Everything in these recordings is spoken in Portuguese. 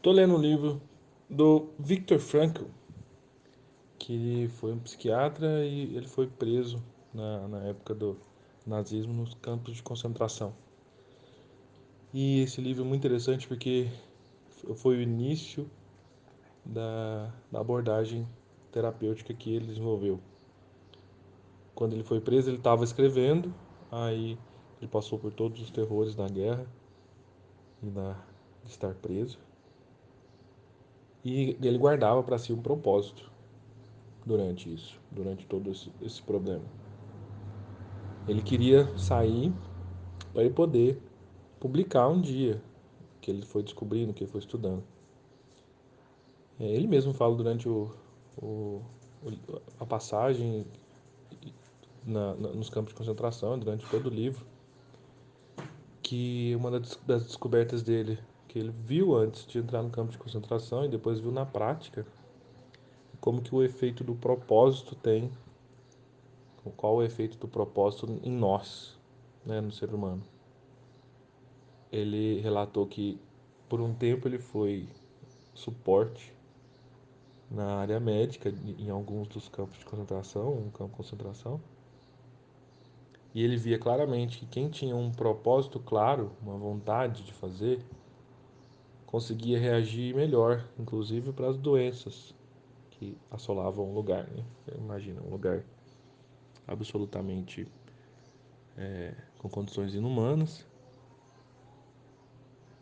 Tô lendo um livro do Viktor Frankl, que foi um psiquiatra e ele foi preso na época do nazismo nos campos de concentração. E esse livro é muito interessante porque foi o início da abordagem terapêutica que ele desenvolveu. Quando ele foi preso, ele estava escrevendo, aí ele passou por todos os terrores da guerra e de estar preso. E ele guardava para si um propósito durante isso, durante todo esse problema. Ele queria sair para ele poder publicar um dia que ele foi descobrindo, que ele foi estudando. Ele mesmo fala durante o- a passagem nos campos de concentração, durante todo o livro, que uma das descobertas dele, que ele viu antes de entrar no campo de concentração e depois viu na prática, como que o efeito do propósito tem, qual o efeito do propósito em nós, né, no ser humano. Ele relatou que por um tempo ele foi suporte na área médica em alguns dos campos de concentração, um campo de concentração, e ele via claramente que quem tinha um propósito claro, uma vontade de fazer, conseguia reagir melhor, inclusive para as doenças que assolavam o lugar, né? Imagina, um lugar absolutamente com condições inumanas,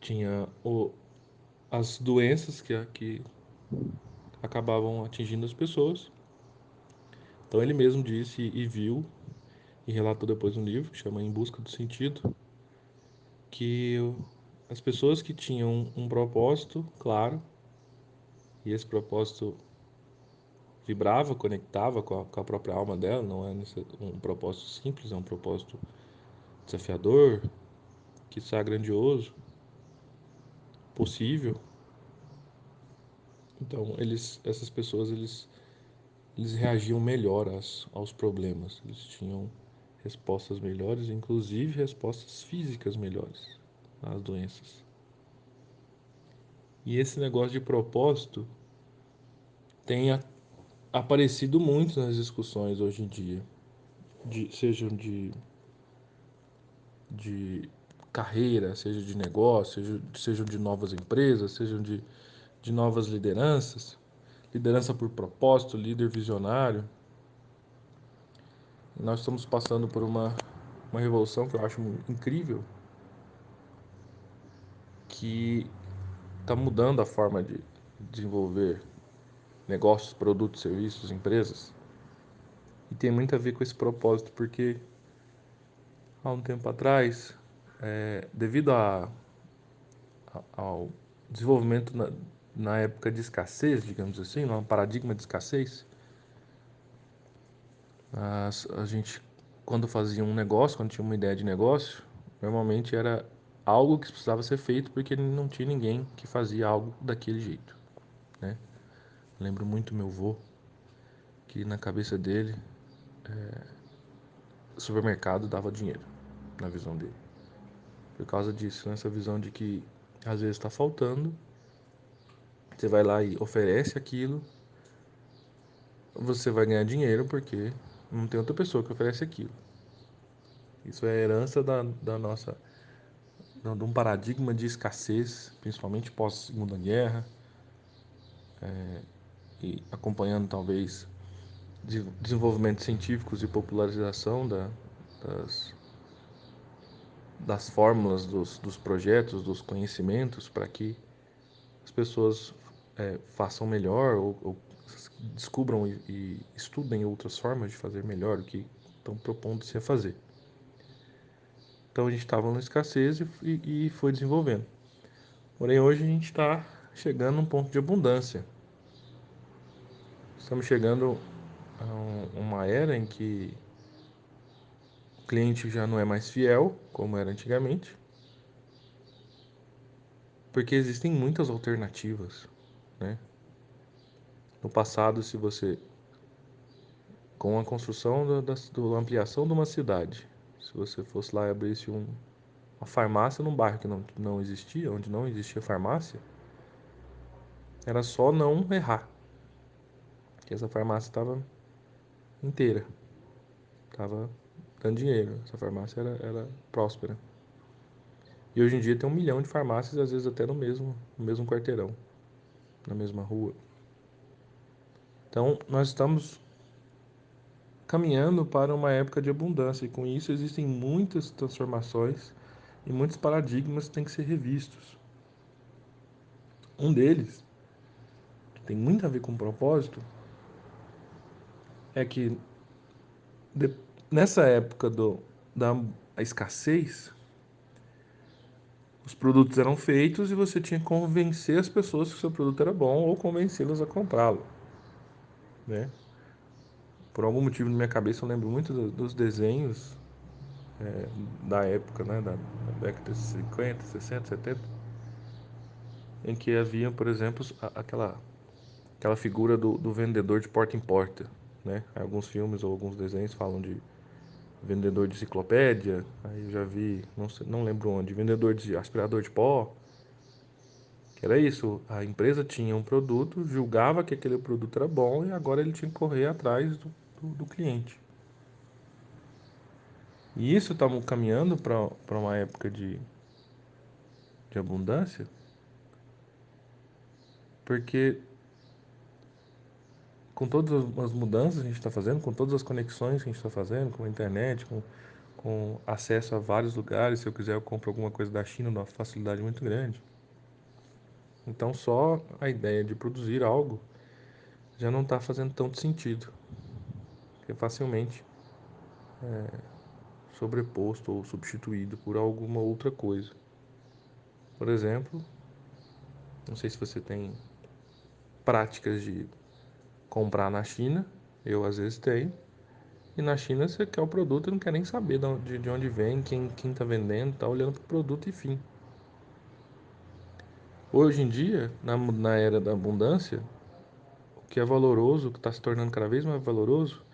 tinha as doenças que acabavam atingindo as pessoas. Então ele mesmo disse e viu e relatou depois um livro que chama Em Busca do Sentido, que as pessoas que tinham um propósito claro, e esse propósito vibrava, conectava com a própria alma dela, não é um propósito simples, é um propósito desafiador, quiçá grandioso, possível. Então, essas pessoas, eles reagiam melhor aos problemas, eles tinham respostas melhores, inclusive respostas físicas melhores às doenças. E esse negócio de propósito tem aparecido muito nas discussões hoje em dia, sejam de carreira, seja de negócio, sejam de novas empresas, sejam de novas lideranças, liderança por propósito, líder visionário. Nós estamos passando por uma revolução que eu acho incrível, que está mudando a forma de desenvolver negócios, produtos, serviços, empresas. E tem muito a ver com esse propósito, porque há um tempo atrás, devido ao desenvolvimento na época de escassez, digamos assim, num paradigma de escassez, a gente, quando fazia um negócio, quando tinha uma ideia de negócio, normalmente era algo que precisava ser feito porque não tinha ninguém que fazia algo daquele jeito, né? Lembro muito meu avô, que na cabeça dele, o supermercado dava dinheiro, na visão dele. Por causa disso, nessa visão de que às vezes está faltando, você vai lá e oferece aquilo, você vai ganhar dinheiro porque não tem outra pessoa que oferece aquilo. Isso é herança da nossa, de um paradigma de escassez, principalmente pós-Segunda Guerra, e acompanhando talvez desenvolvimentos científicos e popularização das, das fórmulas, dos projetos, dos conhecimentos, para que as pessoas façam melhor ou descubram e estudem outras formas de fazer melhor o que estão propondo-se a fazer. Então a gente estava na escassez e foi desenvolvendo. Porém, hoje a gente está chegando a um ponto de abundância. Estamos chegando a uma era em que o cliente já não é mais fiel, como era antigamente, porque existem muitas alternativas, né? No passado, se você, com a construção da ampliação de uma cidade, se você fosse lá e abrisse uma farmácia num bairro que não existia, onde não existia farmácia, Era só não errar, que essa farmácia estava inteira, estava dando dinheiro, essa farmácia era próspera. E hoje em dia tem 1 milhão de farmácias, às vezes até no mesmo quarteirão, na mesma rua. Então, nós estamos caminhando para uma época de abundância, e com isso existem muitas transformações e muitos paradigmas que têm que ser revistos. Um deles, que tem muito a ver com propósito, é que de- nessa época da escassez, os produtos eram feitos e você tinha que convencer as pessoas que o seu produto era bom ou convencê-las a comprá-lo, né? Por algum motivo na minha cabeça eu lembro muito dos desenhos da época, né, da década de 50, 60, 70, em que havia, por exemplo, aquela figura do vendedor de porta em porta, né? Alguns filmes ou alguns desenhos falam de vendedor de enciclopédia, aí eu já vi, não sei, não lembro onde, vendedor de aspirador de pó, que era isso, a empresa tinha um produto, julgava que aquele produto era bom e agora ele tinha que correr atrás do cliente. E isso estamos caminhando para uma época de abundância, porque com todas as mudanças que a gente está fazendo, com todas as conexões que a gente está fazendo, com a internet, com acesso a vários lugares, se eu quiser eu compro alguma coisa da China numa facilidade muito grande. Então só a ideia de produzir algo já não está fazendo tanto sentido, é facilmente sobreposto ou substituído por alguma outra coisa. Por exemplo, não sei se você tem práticas de comprar na China, eu às vezes tenho, e na China você quer o produto e não quer nem saber de onde vem, quem está vendendo, está olhando para o produto e fim. Hoje em dia, na era da abundância, o que é valoroso, o que está se tornando cada vez mais valoroso,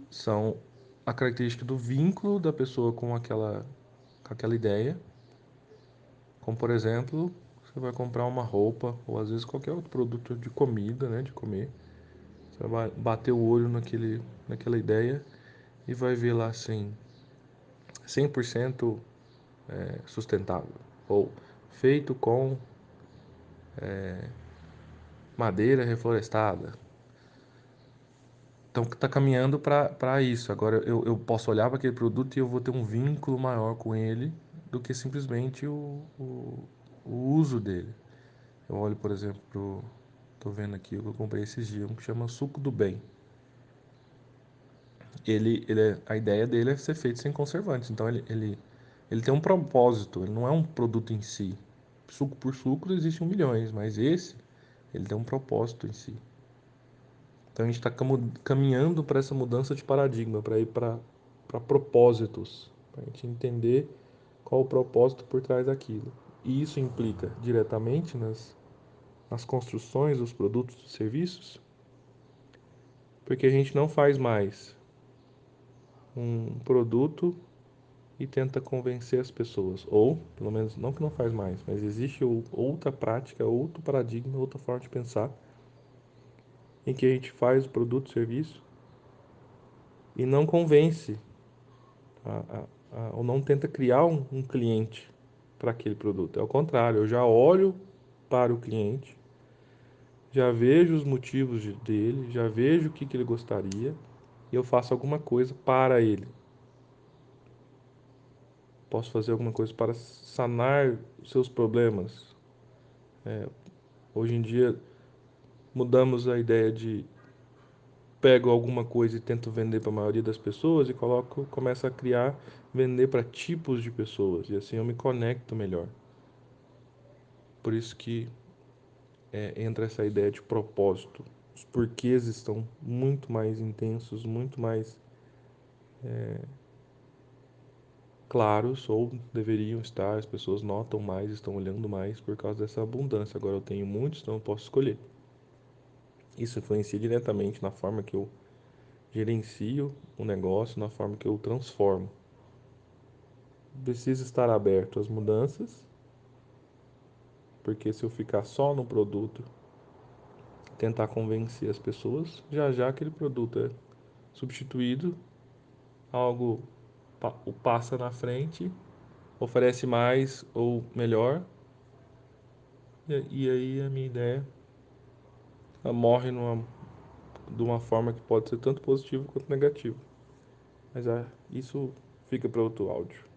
são a característica do vínculo da pessoa com aquela ideia. Como por exemplo, você vai comprar uma roupa ou às vezes qualquer outro produto de comida, né, de comer. Você vai bater o olho naquela ideia e vai ver lá assim, 100% sustentável ou feito com madeira reflorestada. Então está caminhando para isso. Agora eu posso olhar para aquele produto e eu vou ter um vínculo maior com ele do que simplesmente o uso dele. Eu olho, por exemplo, tô vendo aqui o que eu comprei esses dias, um que chama Suco do Bem. A ideia dele é ser feito sem conservantes. Então ele tem um propósito, ele não é um produto em si. Suco por suco existem milhões, mas esse ele tem um propósito em si. Então a gente está caminhando para essa mudança de paradigma, para ir para propósitos, para a gente entender qual o propósito por trás daquilo. E isso implica diretamente nas construções dos produtos e serviços, porque a gente não faz mais um produto e tenta convencer as pessoas. Ou, pelo menos, não que não faz mais, mas existe outra prática, outro paradigma, outra forma de pensar, em que a gente faz o produto, o serviço e não convence, ou não tenta criar um cliente para aquele produto. É o contrário, eu já olho para o cliente, já vejo os motivos dele, já vejo o que ele gostaria e eu faço alguma coisa para ele. Posso fazer alguma coisa para sanar os seus problemas. Hoje em dia mudamos a ideia de pego alguma coisa e tento vender para a maioria das pessoas e começo a criar, vender para tipos de pessoas e assim eu me conecto melhor. Por isso que entra essa ideia de propósito. Os porquês estão muito mais intensos, muito mais claros ou deveriam estar. As pessoas notam mais, estão olhando mais por causa dessa abundância. Agora eu tenho muitos, então eu posso escolher. Isso influencia diretamente na forma que eu gerencio o negócio, na forma que eu transformo. Precisa estar aberto às mudanças Porque se eu ficar só no produto, tentar convencer as pessoas, já já aquele produto é substituído, algo o passa na frente, oferece mais ou melhor, e aí a minha ideia ela morre de uma forma que pode ser tanto positivo quanto negativo. Mas isso fica para outro áudio.